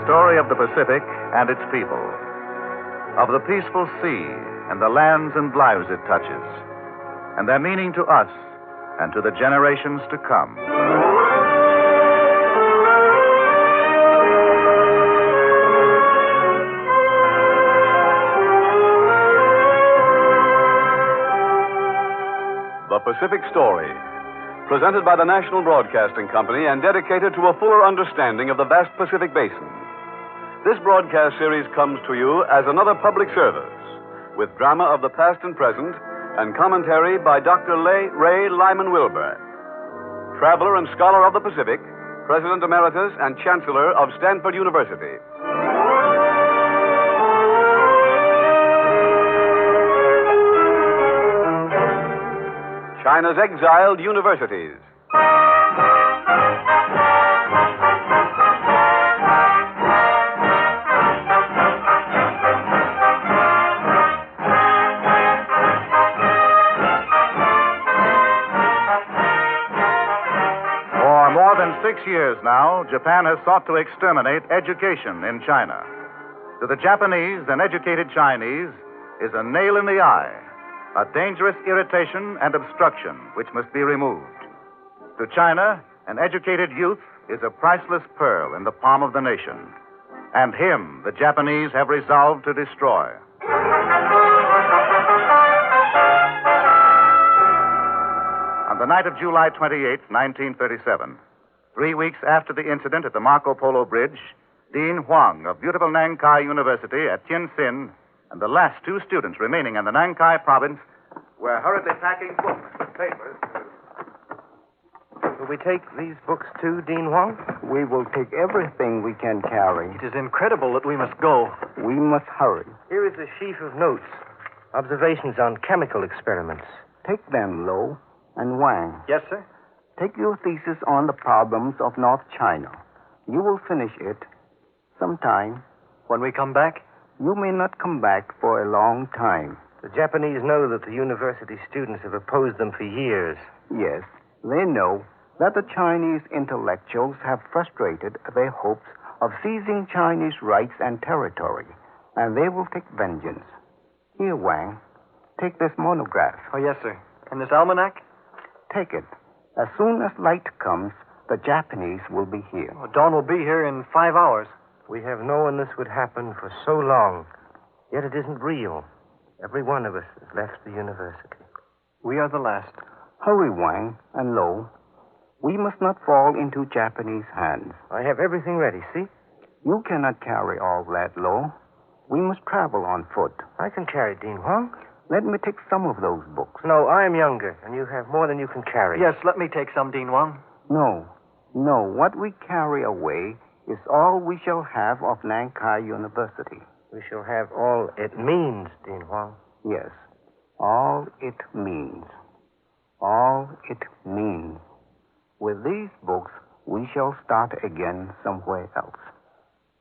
story of the Pacific and its people, of the peaceful sea and the lands and lives it touches, and their meaning to us and to the generations to come. The Pacific Story, presented by the National Broadcasting Company and dedicated to a fuller understanding of the vast Pacific Basin. This broadcast series comes to you as another public service, with drama of the past and present and commentary by Dr. Ray Lyman Wilbur, traveler and scholar of the Pacific, President Emeritus and Chancellor of Stanford University. China's exiled universities. For more than 6 years now, Japan has sought to exterminate education in China. To the Japanese, an educated Chinese is a nail in the eye, a dangerous irritation and obstruction which must be removed. To China, an educated youth is a priceless pearl in the palm of the nation. And him, the Japanese have resolved to destroy. On the night of July 28, 1937, 3 weeks after the incident at the Marco Polo Bridge, Dean Huang of beautiful Nankai University at Tientsin and the last 2 students remaining in the Nankai province were hurriedly packing books and papers. Will we take these books too, Dean Huang? We will take everything we can carry. It is incredible that we must go. We must hurry. Here is a sheaf of notes. Observations on chemical experiments. Take them, Lo and Wang. Yes, sir? Take your thesis on the problems of North China. You will finish it sometime. When we come back? You may not come back for a long time. The Japanese know that the university students have opposed them for years. Yes, they know that the Chinese intellectuals have frustrated their hopes of seizing Chinese rights and territory, and they will take vengeance. Here, Wang, take this monograph. Oh, yes, sir. And this almanac? Take it. As soon as light comes, the Japanese will be here. Oh, Dawn will be here in 5 hours. We have known this would happen for so long, yet it isn't real. Every one of us has left the university. We are the last. Hurry, Wang and Lo. We must not fall into Japanese hands. I have everything ready, see? You cannot carry all that, Lo. We must travel on foot. I can carry, Dean Huang. Let me take some of those books. No, I am younger, and you have more than you can carry. Yes, let me take some, Dean Huang. No. What we carry away is all we shall have of Nankai University. We shall have all it means, Dean Huang. Yes, all it means. All it means. With these books, we shall start again somewhere else.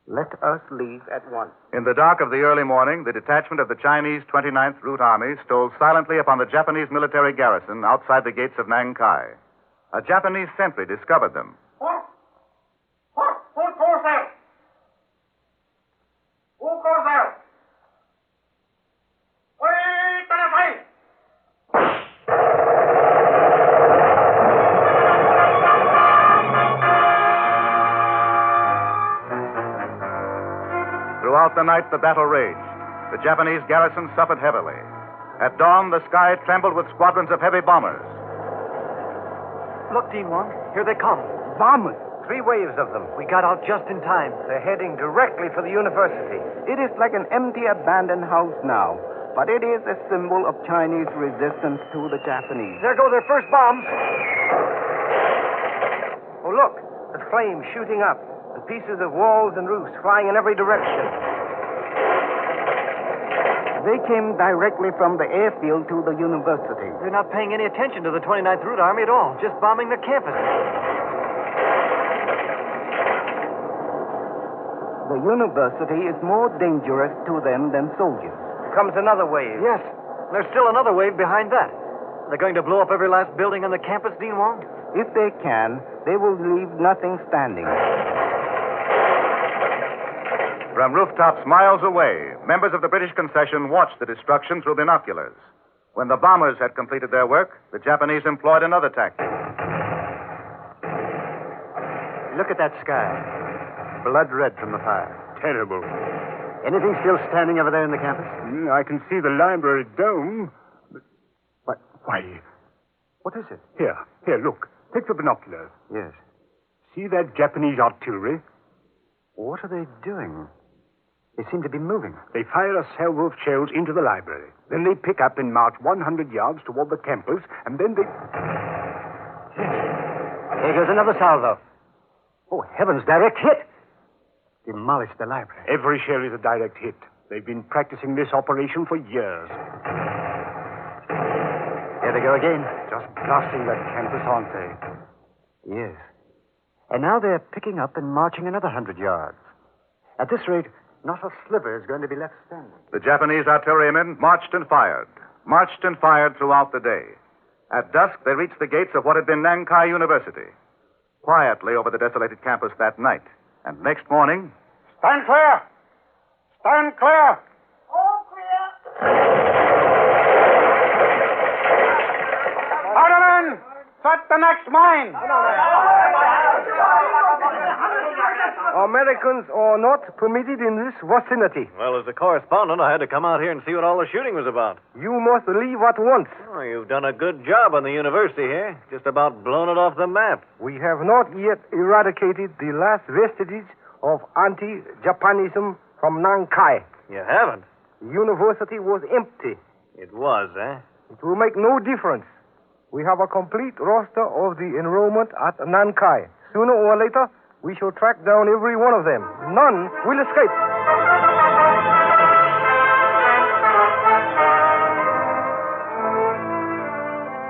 Let us leave at once. In the dark of the early morning, the detachment of the Chinese 29th Route Army stole silently upon the Japanese military garrison outside the gates of Nankai. A Japanese sentry discovered them. Who goes there? Who goes there? Wait, Throughout the night, the battle raged. The Japanese garrison suffered heavily. At dawn, the sky trembled with squadrons of heavy bombers. Look, Dean Huang, here they come. Bombers! 3 waves of them. We got out just in time. They're heading directly for the university. It is like an empty, abandoned house now, but it is a symbol of Chinese resistance to the Japanese. There go their first bombs. Oh, look, the flames shooting up, and pieces of walls and roofs flying in every direction. They came directly from the airfield to the university. They're not paying any attention to the 29th Route Army at all, just bombing the campus. The university is more dangerous to them than soldiers. Comes another wave. Yes. There's still another wave behind that. They're going to blow up every last building on the campus, Dean Huang? If they can, they will leave nothing standing. From rooftops miles away, members of the British concession watched the destruction through binoculars. When the bombers had completed their work, the Japanese employed another tactic. Look at that sky. Blood red from the fire. Terrible. Anything still standing over there in the campus? I can see the library dome. But why? What is it? Here, look. Take the binoculars. Yes. See that Japanese artillery? What are they doing? They seem to be moving. They fire a salvo of shells into the library. Then they pick up and march 100 yards toward the campus, and then they... There goes another salvo. Oh, heavens, direct hit. Demolished the library. Every shell is a direct hit. They've been practicing this operation for years. Here they go again. Just blasting that campus, aren't they? Yes. And now they're picking up and marching another 100 yards. At this rate, not a sliver is going to be left standing. The Japanese artillerymen marched and fired throughout the day. At dusk, they reached the gates of what had been Nankai University. Quietly over the desolated campus that night. And next morning... Stand clear! Stand clear! All clear! Orderman! Set the next mine! Americans are not permitted in this vicinity. Well, as a correspondent, I had to come out here and see what all the shooting was about. You must leave at once. Oh, you've done a good job on the university here. Just about blown it off the map. We have not yet eradicated the last vestiges of anti-Japanism from Nankai. You haven't? The university was empty. It was, eh? It will make no difference. We have a complete roster of the enrollment at Nankai. Sooner or later, we shall track down every one of them. None will escape.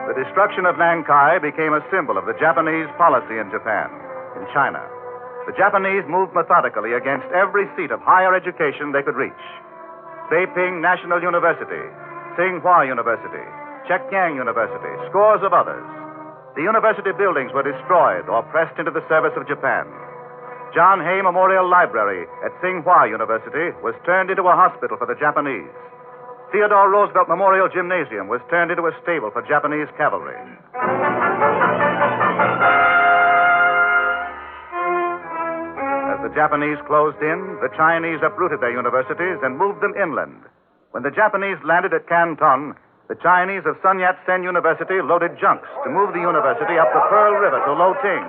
The destruction of Nankai became a symbol of the Japanese policy in Japan, in China. The Japanese moved methodically against every seat of higher education they could reach. Beiping National University, Tsinghua University, Chekiang University, scores of others. The university buildings were destroyed or pressed into the service of Japan. John Hay Memorial Library at Tsinghua University was turned into a hospital for the Japanese. Theodore Roosevelt Memorial Gymnasium was turned into a stable for Japanese cavalry. As the Japanese closed in, the Chinese uprooted their universities and moved them inland. When the Japanese landed at Canton, the Chinese of Sun Yat-sen University loaded junks to move the university up the Pearl River to Loting.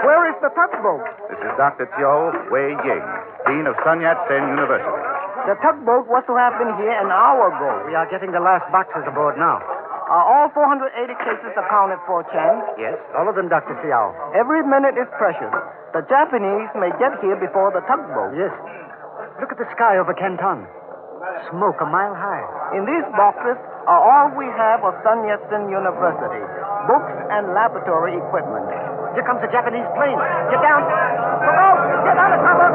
Where is the tugboat? This is Dr. Tio Wei Ying, Dean of Sun Yat-sen University. The tugboat was to have been here an hour ago. We are getting the last boxes aboard now. Are all 480 cases accounted for, Chen? Yes, all of them, Dr. Xiao. Every minute is precious. The Japanese may get here before the tugboat. Yes. Look at the sky over Canton. Smoke a mile high. In these boxes are all we have of Sun Yat-sen University. Books and laboratory equipment. Here comes a Japanese plane. Get down. Look out! Get out of cover!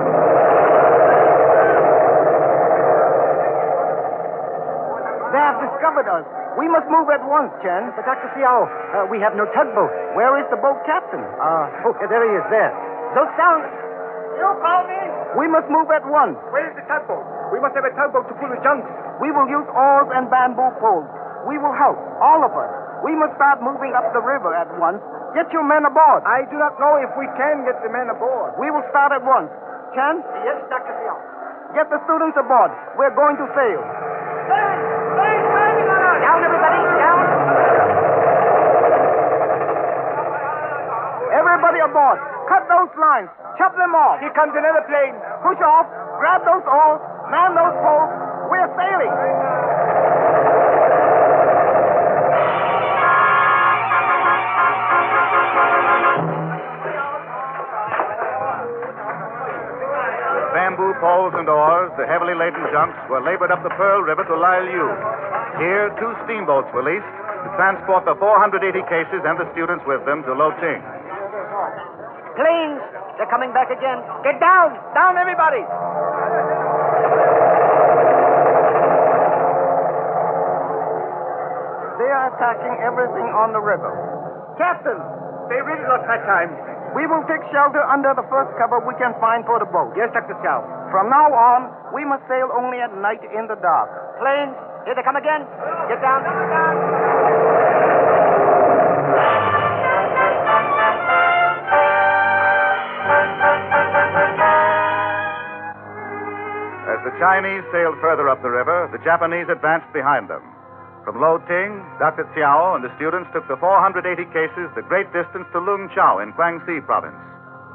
They have discovered us. We must move at once, Chen. But Dr. Xiao, we have no tugboat. Where is the boat captain? There he is, there. Don't sound. You call me? We must move at once. Where is the tugboat? We must have a tugboat to pull the junks. We will use oars and bamboo poles. We will help, all of us. We must start moving up the river at once. Get your men aboard. I do not know if we can get the men aboard. We will start at once. Chen? Yes, Dr. Xiao. Get the students aboard. We're going to sail. Down, everybody, down. Everybody aboard. Cut those lines. Chop them off. Here comes another plane. Push off. Grab those oars. Man those poles. We're sailing. With bamboo poles and oars, the heavily laden junks were labored up the Pearl River to Lailu. Here, 2 steamboats were leased to transport the 480 cases and the students with them to Loting. Planes, they're coming back again. Get down! Down, everybody! They are attacking everything on the river. Captain! They really lost that time. We will take shelter under the first cover we can find for the boat. Yes, Dr. Xiao. From now on, we must sail only at night in the dark. Planes, here they come again. Get down, get down. As the Chinese sailed further up the river, the Japanese advanced behind them. From Lo Ting, Dr. Xiao and the students took the 480 cases the great distance to Lung Chao in Guangxi province.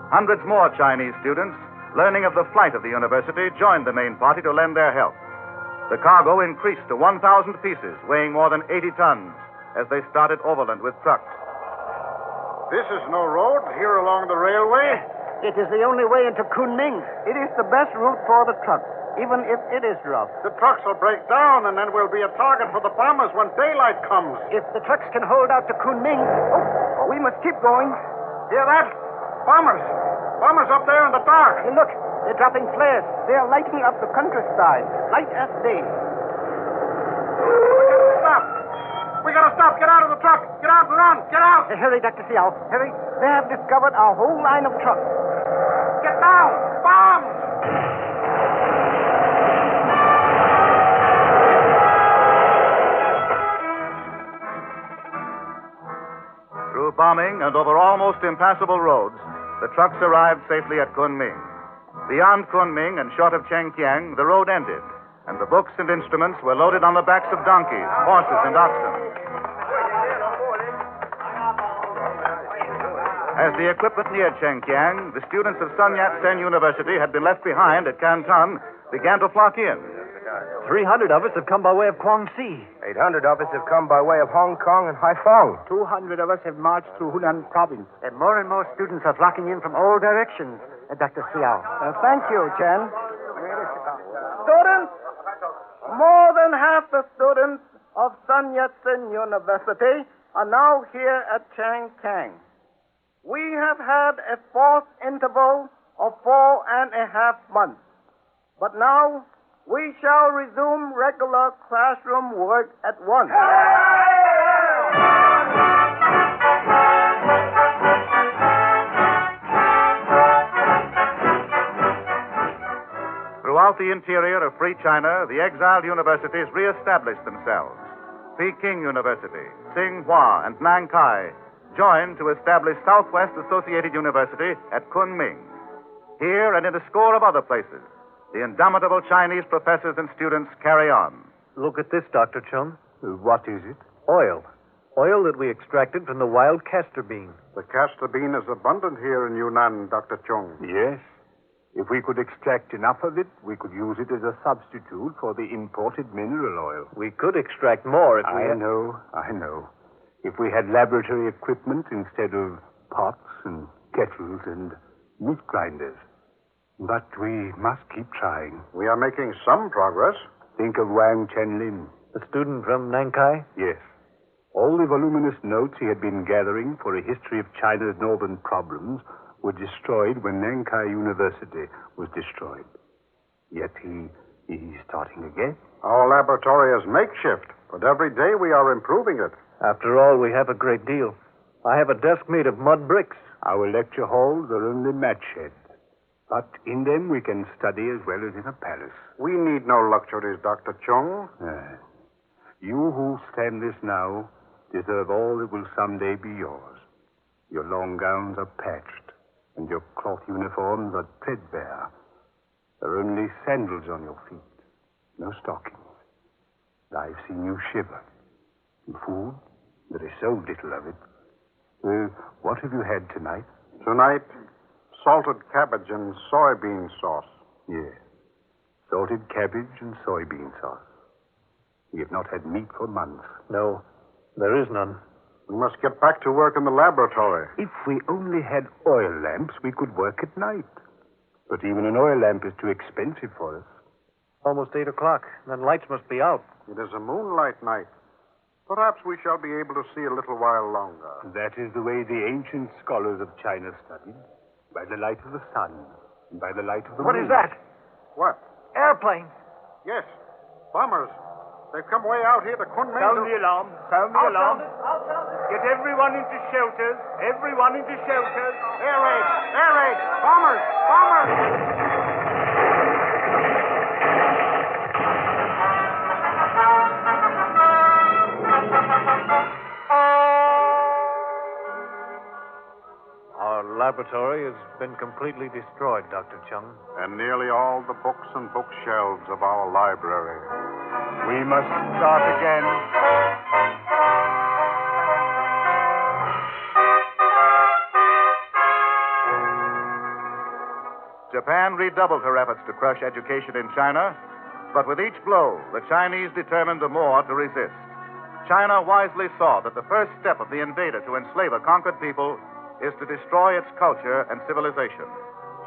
Hundreds more Chinese students, learning of the flight of the university, joined the main party to lend their help. The cargo increased to 1,000 pieces, weighing more than 80 tons, as they started overland with trucks. This is no road here along the railway. It is the only way into Kunming. It is the best route for the truck, even if it is rough. The trucks will break down, and then we'll be a target for the bombers when daylight comes. If the trucks can hold out to Kunming. We must keep going. Hear that? Bombers. Bombers up there in the dark. Hey, look, they're dropping flares. They are lighting up the countryside, light as day. We gotta stop. Get out of the truck. Get out and run. Get out. Hurry, Dr. Xiao. Hurry. They have discovered our whole line of trucks. Get down. Bombs. Through bombing and over almost impassable roads, the trucks arrived safely at Kunming. Beyond Kunming and short of Chengqiang, the road ended, and the books and instruments were loaded on the backs of donkeys, horses, and oxen. As the equipment neared Chengqiang, the students of Sun Yat-sen University had been left behind at Canton began to flock in. 300 of us have come by way of Guangxi. 800 of us have come by way of Hong Kong and Haiphong. 200 of us have marched through Hunan province. And more students are flocking in from all directions, Dr. Xiao. Thank you, Chen. Students, more than half the students of Sun Yat-sen University are now here at Changkang. We have had a forced interval of 4.5 months, but now we shall resume regular classroom work at once. Throughout the interior of free China, the exiled universities reestablished themselves. Peking University, Tsinghua, and Nankai joined to establish Southwest Associated University at Kunming. Here and in a score of other places, the indomitable Chinese professors and students carry on. Look at this, Dr. Chung. What is it? Oil. Oil that we extracted from the wild castor bean. The castor bean is abundant here in Yunnan, Dr. Chung. Yes. If we could extract enough of it, we could use it as a substitute for the imported mineral oil. We could extract more if we I know. If we had laboratory equipment instead of pots and kettles and meat grinders. But we must keep trying. We are making some progress. Think of Wang Chenlin. The student from Nankai? Yes. All the voluminous notes he had been gathering for a history of China's northern problems were destroyed when Nankai University was destroyed. Yet he's starting again. Our laboratory is makeshift, but every day we are improving it. After all, we have a great deal. I have a desk made of mud bricks. Our lecture halls are only mat sheds. But in them we can study as well as in a palace. We need no luxuries, Dr. Chung. You who stand this now deserve all that will someday be yours. Your long gowns are patched, and your cloth uniforms are threadbare. There are only sandals on your feet, no stockings. I've seen you shiver. And food, there is so little of it. What have you had tonight? Tonight, salted cabbage and soybean sauce. Yes, salted cabbage and soybean sauce. We have not had meat for months. No, there is none. We must get back to work in the laboratory. If we only had oil lamps, we could work at night. But even an oil lamp is too expensive for us. Almost 8 o'clock. Then lights must be out. It is a moonlight night. Perhaps we shall be able to see a little while longer. That is the way the ancient scholars of China studied. By the light of the sun, and by the light of the moon. What is that? What? Airplanes. Yes, bombers. They've come way out here to Kunming. Sound the alarm. Sound the alarm. Get everyone into shelters. Everyone into shelters. Air raid! Air raid! Bombers! Bombers! laboratory has been completely destroyed, Dr. Chung. And nearly all the books and bookshelves of our library. We must start again. Japan redoubled her efforts to crush education in China, but with each blow, the Chinese determined the more to resist. China wisely saw that the first step of the invader to enslave a conquered people is to destroy its culture and civilization.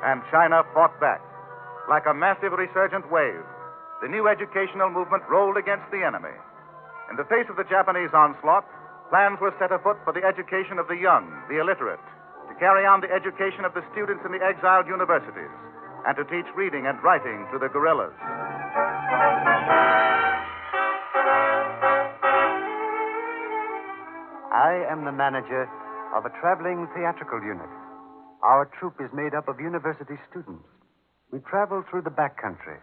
And China fought back. Like a massive resurgent wave, the new educational movement rolled against the enemy. In the face of the Japanese onslaught, plans were set afoot for the education of the young, the illiterate, to carry on the education of the students in the exiled universities, and to teach reading and writing to the guerrillas. I am the manager of a traveling theatrical unit. Our troupe is made up of university students. We travel through the backcountry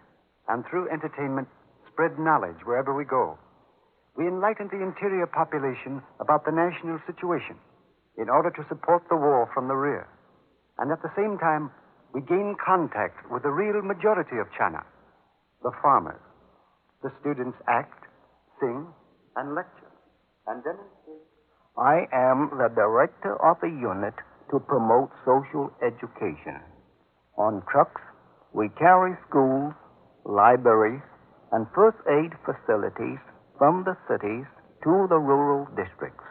and through entertainment spread knowledge wherever we go. We enlighten the interior population about the national situation in order to support the war from the rear. And at the same time, we gain contact with the real majority of China, the farmers. The students act, sing, and lecture, and demonstrate. I am the director of a unit to promote social education. On trucks, we carry schools, libraries, and first aid facilities from the cities to the rural districts.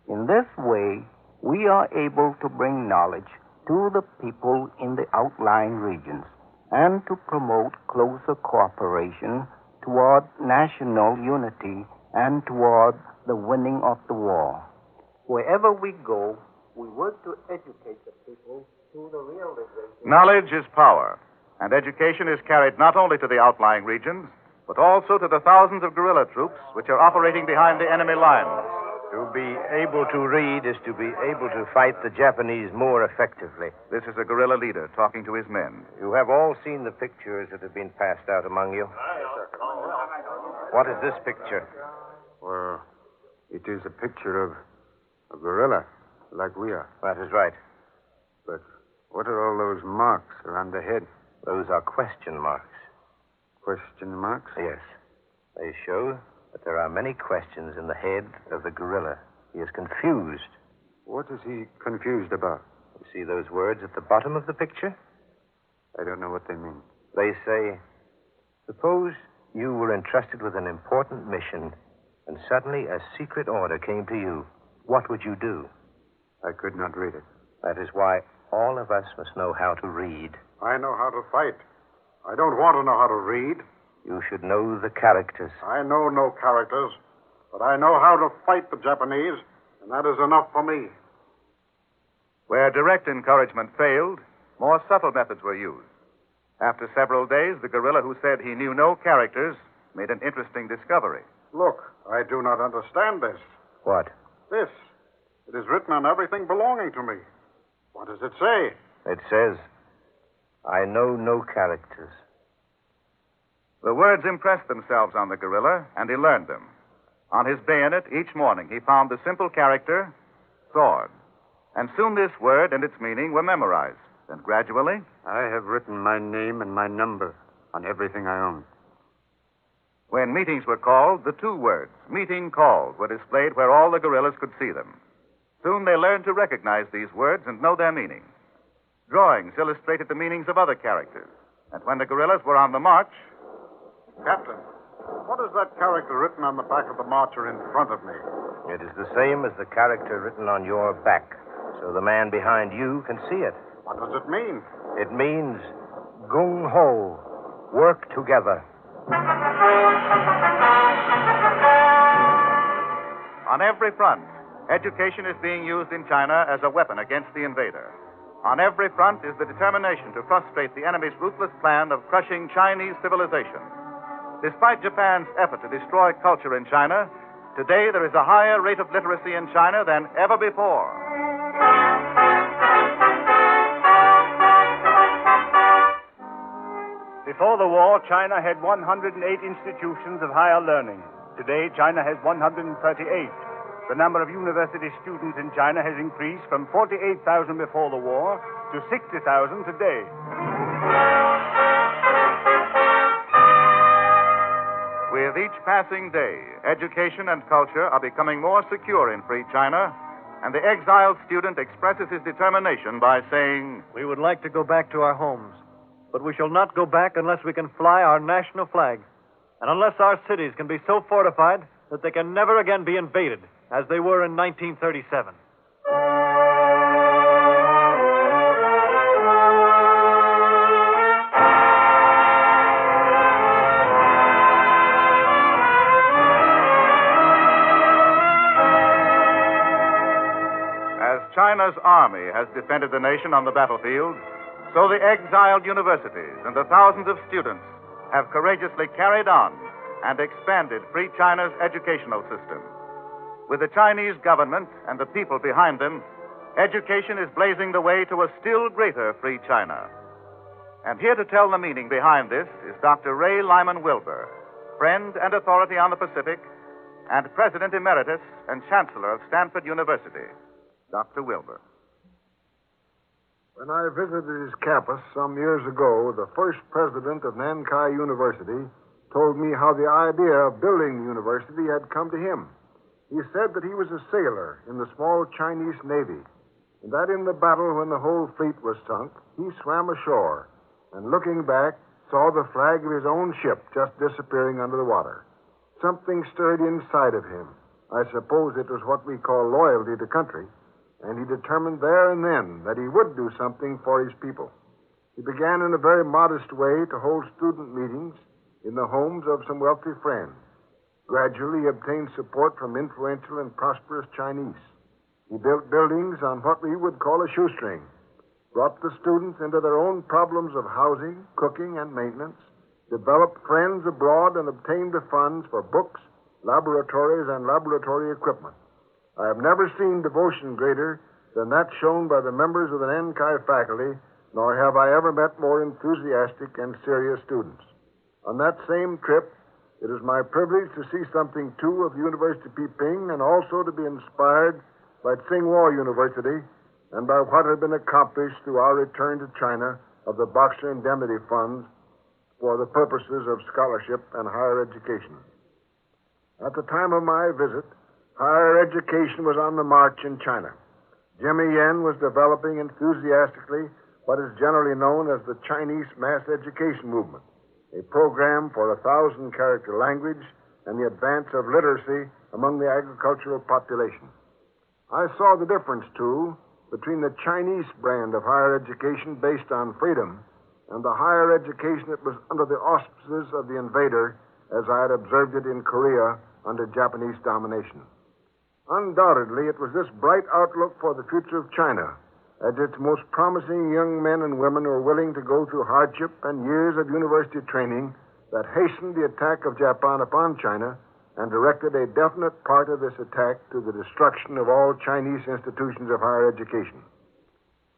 In this way, we are able to bring knowledge to the people in the outlying regions and to promote closer cooperation toward national unity and toward the winning of the war. Wherever we go, we work to educate the people to the realization. Knowledge is power, and education is carried not only to the outlying regions, but also to the thousands of guerrilla troops which are operating behind the enemy lines. To be able to read is to be able to fight the Japanese more effectively. This is a guerrilla leader talking to his men. You have all seen the pictures that have been passed out among you. What is this picture? Well, it is a picture of a gorilla, like we are. That is right. But what are all those marks around the head? Those are question marks. Question marks? Yes. They show that there are many questions in the head of the gorilla. He is confused. What is he confused about? You see those words at the bottom of the picture? I don't know what they mean. They say, suppose you were entrusted with an important mission and suddenly a secret order came to you. What would you do? I could not read it. That is why all of us must know how to read. I know how to fight. I don't want to know how to read. You should know the characters. I know no characters, but I know how to fight the Japanese, and that is enough for me. Where direct encouragement failed, more subtle methods were used. After several days, the guerrilla who said he knew no characters made an interesting discovery. Look, I do not understand this. What? This. It is written on everything belonging to me. What does it say? It says, I know no characters. The words impressed themselves on the guerrilla, and he learned them. On his bayonet, each morning, he found the simple character, sword. And soon this word and its meaning were memorized. And gradually... I have written my name and my number on everything I own. When meetings were called, the two words, meeting called, were displayed where all the guerrillas could see them. Soon they learned to recognize these words and know their meaning. Drawings illustrated the meanings of other characters. And when the guerrillas were on the march... Captain, what is that character written on the back of the marcher in front of me? It is the same as the character written on your back, so the man behind you can see it. What does it mean? It means gung ho, work together. On every front, education is being used in China as a weapon against the invader. On every front is the determination to frustrate the enemy's ruthless plan of crushing Chinese civilization. Despite Japan's effort to destroy culture in China, today there is a higher rate of literacy in China than ever before. Before the war, China had 108 institutions of higher learning. Today, China has 138. The number of university students in China has increased from 48,000 before the war to 60,000 today. With each passing day, education and culture are becoming more secure in free China, and the exiled student expresses his determination by saying, We would like to go back to our homes, but we shall not go back unless we can fly our national flag, and unless our cities can be so fortified that they can never again be invaded, as they were in 1937. As China's army has defended the nation on the battlefield, so the exiled universities and the thousands of students have courageously carried on and expanded free China's educational system. With the Chinese government and the people behind them, education is blazing the way to a still greater free China. And here to tell the meaning behind this is Dr. Ray Lyman Wilbur, friend and authority on the Pacific, and President Emeritus and Chancellor of Stanford University. Dr. Wilbur. When I visited his campus some years ago, the first president of Nankai University told me how the idea of building the university had come to him. He said that he was a sailor in the small Chinese Navy, and that in the battle when the whole fleet was sunk, he swam ashore and, looking back, saw the flag of his own ship just disappearing under the water. Something stirred inside of him. I suppose it was what we call loyalty to country, and he determined there and then that he would do something for his people. He began in a very modest way to hold student meetings in the homes of some wealthy friends. Gradually, he obtained support from influential and prosperous Chinese. He built buildings on what we would call a shoestring, brought the students into their own problems of housing, cooking, and maintenance, developed friends abroad, and obtained the funds for books, laboratories, and laboratory equipment. I have never seen devotion greater than that shown by the members of the Nankai faculty, nor have I ever met more enthusiastic and serious students. On that same trip, it is my privilege to see something, too, of the University of Peiping, and also to be inspired by Tsinghua University and by what had been accomplished through our return to China of the Boxer Indemnity Funds for the purposes of scholarship and higher education. At the time of my visit, higher education was on the march in China. Jimmy Yen was developing enthusiastically what is generally known as the Chinese Mass Education Movement, a program for 1,000-character language and the advance of literacy among the agricultural population. I saw the difference, too, between the Chinese brand of higher education based on freedom and the higher education that was under the auspices of the invader, as I had observed it in Korea under Japanese domination. Undoubtedly, it was this bright outlook for the future of China, as its most promising young men and women were willing to go through hardship and years of university training, that hastened the attack of Japan upon China and directed a definite part of this attack to the destruction of all Chinese institutions of higher education.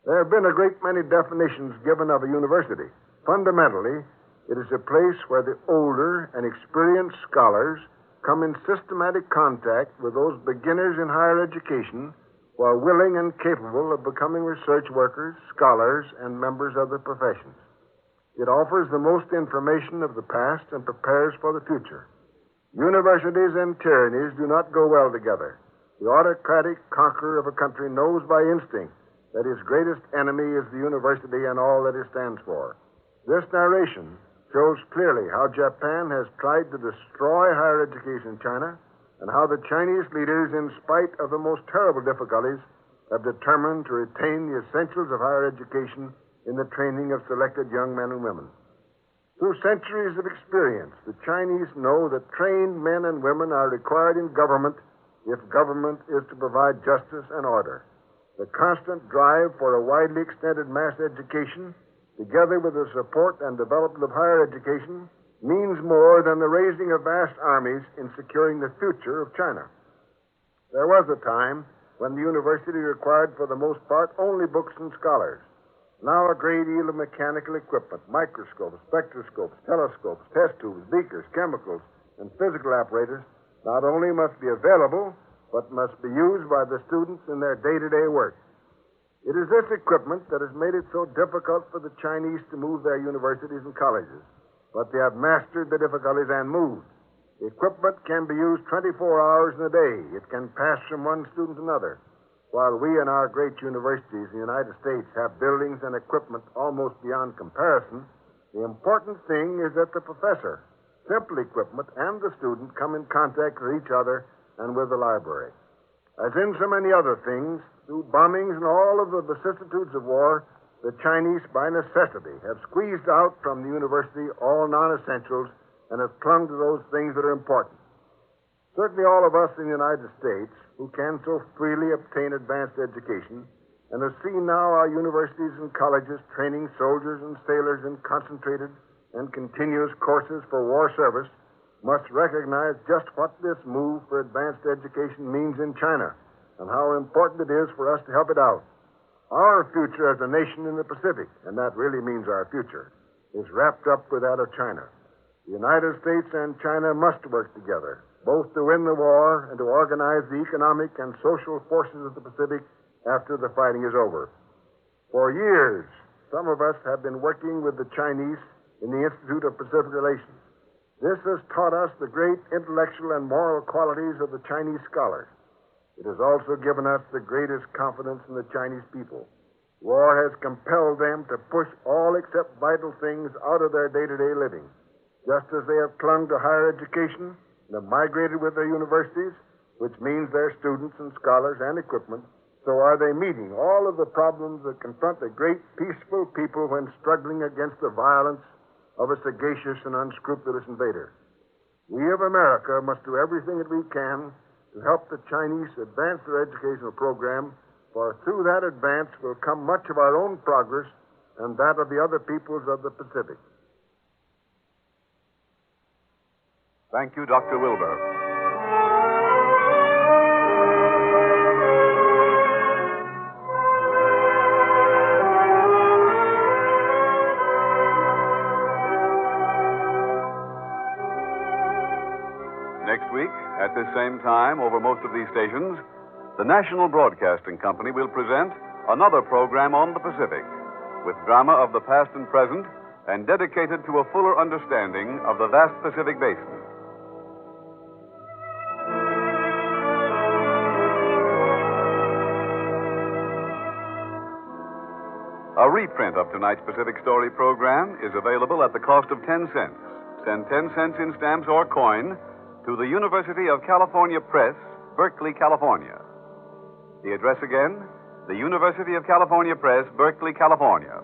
There have been a great many definitions given of a university. Fundamentally, it is a place where the older and experienced scholars come in systematic contact with those beginners in higher education who are willing and capable of becoming research workers, scholars, and members of the professions. It offers the most information of the past and prepares for the future. Universities and tyrannies do not go well together. The autocratic conqueror of a country knows by instinct that his greatest enemy is the university and all that it stands for. This narration shows clearly how Japan has tried to destroy higher education in China, and how the Chinese leaders, in spite of the most terrible difficulties, have determined to retain the essentials of higher education in the training of selected young men and women. Through centuries of experience, the Chinese know that trained men and women are required in government if government is to provide justice and order. The constant drive for a widely extended mass education, together with the support and development of higher education, means more than the raising of vast armies in securing the future of China. There was a time when the university required, for the most part, only books and scholars. Now a great deal of mechanical equipment, microscopes, spectroscopes, telescopes, test tubes, beakers, chemicals, and physical apparatus not only must be available, but must be used by the students in their day-to-day work. It is this equipment that has made it so difficult for the Chinese to move their universities and colleges, but they have mastered the difficulties and moved. The equipment can be used 24 hours in a day. It can pass from one student to another. While we in our great universities in the United States have buildings and equipment almost beyond comparison, the important thing is that the professor, simple equipment, and the student come in contact with each other and with the library. As in so many other things, through bombings and all of the vicissitudes of war, the Chinese, by necessity, have squeezed out from the university all non-essentials and have clung to those things that are important. Certainly all of us in the United States, who can so freely obtain advanced education, and have seen now our universities and colleges training soldiers and sailors in concentrated and continuous courses for war service, must recognize just what this move for advanced education means in China and how important it is for us to help it out. Our future as a nation in the Pacific, and that really means our future, is wrapped up with that of China. The United States and China must work together, both to win the war and to organize the economic and social forces of the Pacific after the fighting is over. For years, some of us have been working with the Chinese in the Institute of Pacific Relations. This has taught us the great intellectual and moral qualities of the Chinese scholars. It has also given us the greatest confidence in the Chinese people. War has compelled them to push all except vital things out of their day-to-day living. Just as they have clung to higher education and have migrated with their universities, which means their students and scholars and equipment, so are they meeting all of the problems that confront the great peaceful people when struggling against the violence of a sagacious and unscrupulous invader. We of America must do everything that we can to help the Chinese advance their educational program, for through that advance will come much of our own progress and that of the other peoples of the Pacific. Thank you, Dr. Wilbur. Next week, at this same time, over most of these stations, the National Broadcasting Company will present another program on the Pacific, with drama of the past and present, and dedicated to a fuller understanding of the vast Pacific Basin. A reprint of tonight's Pacific Story program is available at the cost of 10 cents. Send 10 cents in stamps or coin to the University of California Press, Berkeley, California. The address again, the University of California Press, Berkeley, California.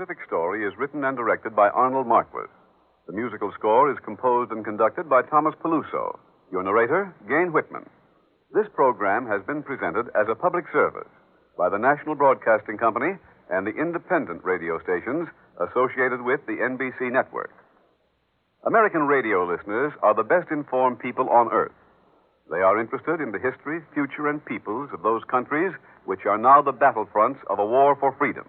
Pacific Story is written and directed by Arnold Marquis. The musical score is composed and conducted by Thomas Peluso. Your narrator, Gayne Whitman. This program has been presented as a public service by the National Broadcasting Company and the independent radio stations associated with the NBC network. American radio listeners are the best informed people on earth. They are interested in the history, future, and peoples of those countries which are now the battlefronts of a war for freedom.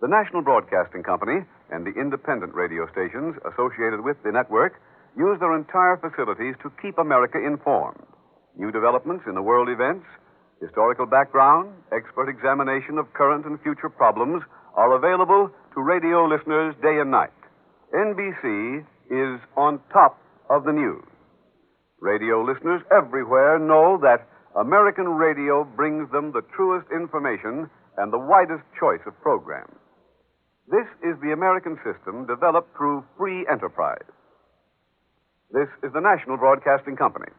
The National Broadcasting Company and the independent radio stations associated with the network use their entire facilities to keep America informed. New developments in the world events, historical background, expert examination of current and future problems are available to radio listeners day and night. NBC is on top of the news. Radio listeners everywhere know that American radio brings them the truest information and the widest choice of programs. This is the American system developed through free enterprise. This is the National Broadcasting Company.